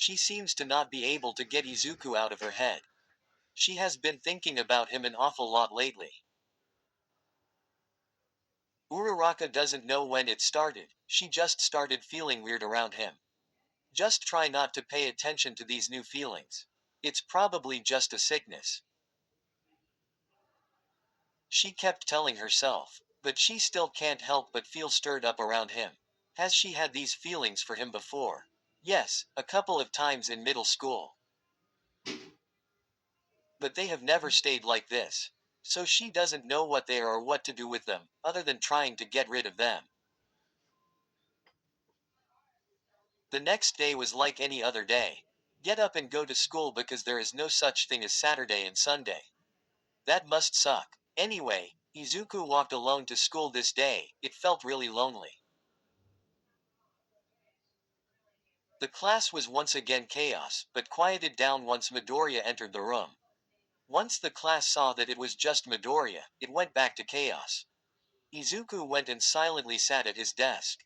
She seems to not be able to get Izuku out of her head. She has been thinking about him an awful lot lately. Uraraka doesn't know when it started, she just started feeling weird around him. Just try not to pay attention to these new feelings. It's probably just a sickness. She kept telling herself. But she still can't help but feel stirred up around him. Has she had these feelings for him before? Yes, a couple of times in middle school. But they have never stayed like this. So she doesn't know what they are or what to do with them, other than trying to get rid of them. The next day was like any other day. Get up and go to school because there is no such thing as Saturday and Sunday. That must suck. Anyway, Izuku walked alone to school this day. It felt really lonely. The class was once again chaos, but quieted down once Midoriya entered the room. Once the class saw that it was just Midoriya, it went back to chaos. Izuku went and silently sat at his desk.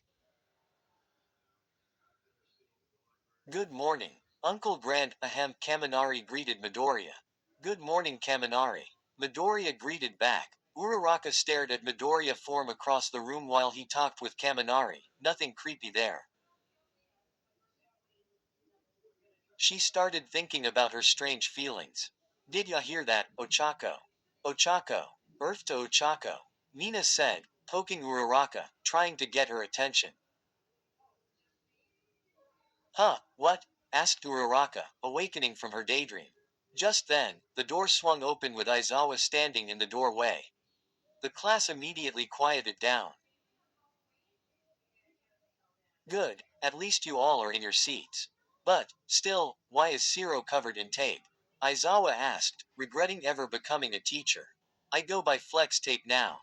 Good morning. Uncle Grand Kaminari greeted Midoriya. Good morning Kaminari. Midoriya greeted back. Uraraka stared at Midoriya form across the room while he talked with Kaminari, nothing creepy there. She started thinking about her strange feelings. Did ya hear that, Ochako? Ochako. Earth to Ochako. Mina said, poking Uraraka, trying to get her attention. Huh, what? Asked Uraraka, awakening from her daydream. Just then, the door swung open with Aizawa standing in the doorway. The class immediately quieted down. Good, at least you all are in your seats. But, still, why is Siro covered in tape? Aizawa asked, regretting ever becoming a teacher. I go by flex tape now.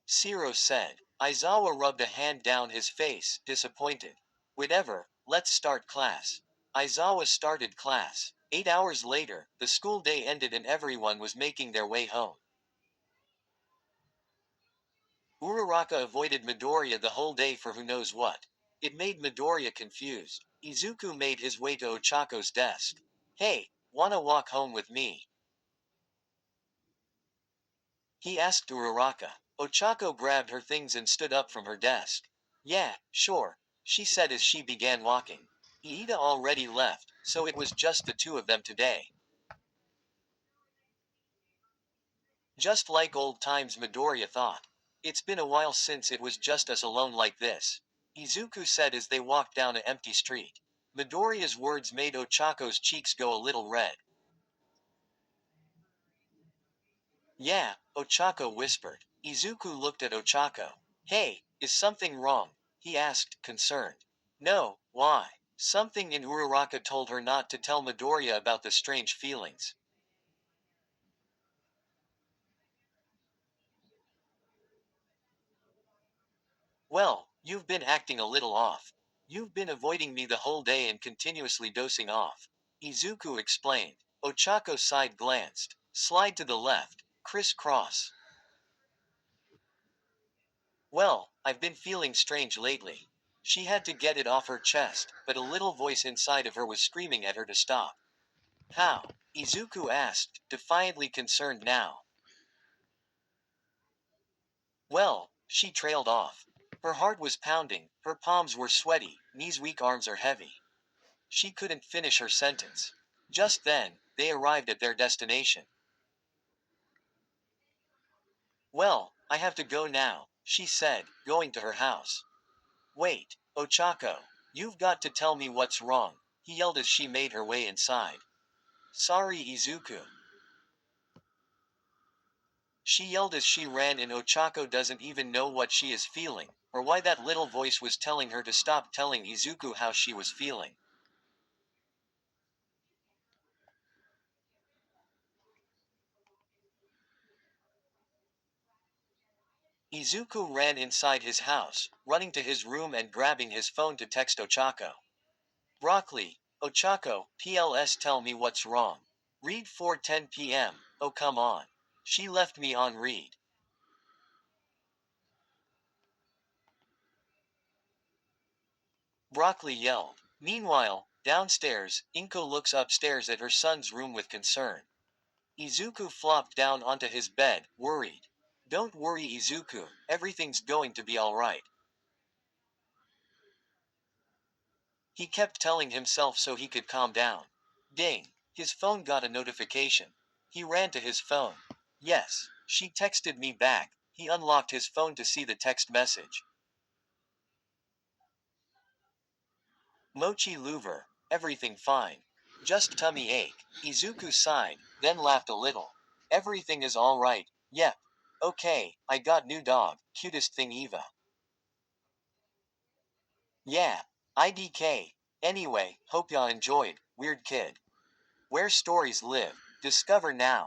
Siro said. Aizawa rubbed a hand down his face, disappointed. Whatever, let's start class. Aizawa started class. 8 hours later, the school day ended and everyone was making their way home. Uraraka avoided Midoriya the whole day for who knows what. It made Midoriya confused. Izuku made his way to Ochako's desk. Hey, wanna walk home with me? He asked Uraraka. Ochako grabbed her things and stood up from her desk. Yeah, sure, she said as she began walking. Iida already left, so it was just the two of them today. Just like old times, Midoriya thought. It's been a while since it was just us alone like this. Izuku said as they walked down an empty street. Midoriya's words made Ochako's cheeks go a little red. Yeah, Ochako whispered. Izuku looked at Ochako. Hey, is something wrong? He asked, concerned. No, why? Something in Uraraka told her not to tell Midoriya about the strange feelings. Well, you've been acting a little off. You've been avoiding me the whole day and continuously dozing off. Izuku explained. Ochako side glanced. Slide to the left. Criss-cross. Well, I've been feeling strange lately. She had to get it off her chest, but a little voice inside of her was screaming at her to stop. How? Izuku asked, defiantly concerned now. Well, she trailed off. Her heart was pounding, her palms were sweaty, knees weak, arms are heavy. She couldn't finish her sentence. Just then, they arrived at their destination. Well, I have to go now, she said, going to her house. Wait, Ochako. You've got to tell me what's wrong, he yelled as she made her way inside. Sorry, Izuku. She yelled as she ran in. Ochako doesn't even know what she is feeling, or why that little voice was telling her to stop telling Izuku how she was feeling. Izuku ran inside his house, running to his room and grabbing his phone to text Ochako. Broccoli, Ochako, PLS, tell me what's wrong. Read 4:10 p.m. Oh come on. She left me on read. Broccoli yelled. Meanwhile, downstairs, Inko looks upstairs at her son's room with concern. Izuku flopped down onto his bed, worried. Don't worry, Izuku, everything's going to be alright. He kept telling himself so he could calm down. Ding! His phone got a notification. He ran to his phone. Yes, she texted me back. He unlocked his phone to see the text message. Mochi Louver, everything fine. Just tummy ache. Izuku sighed, then laughed a little. Everything is alright, yep. Okay, I got new dog, cutest thing Eva. Yeah. IDK. Anyway, hope y'all enjoyed, Weird Kid. Where stories live. Discover now.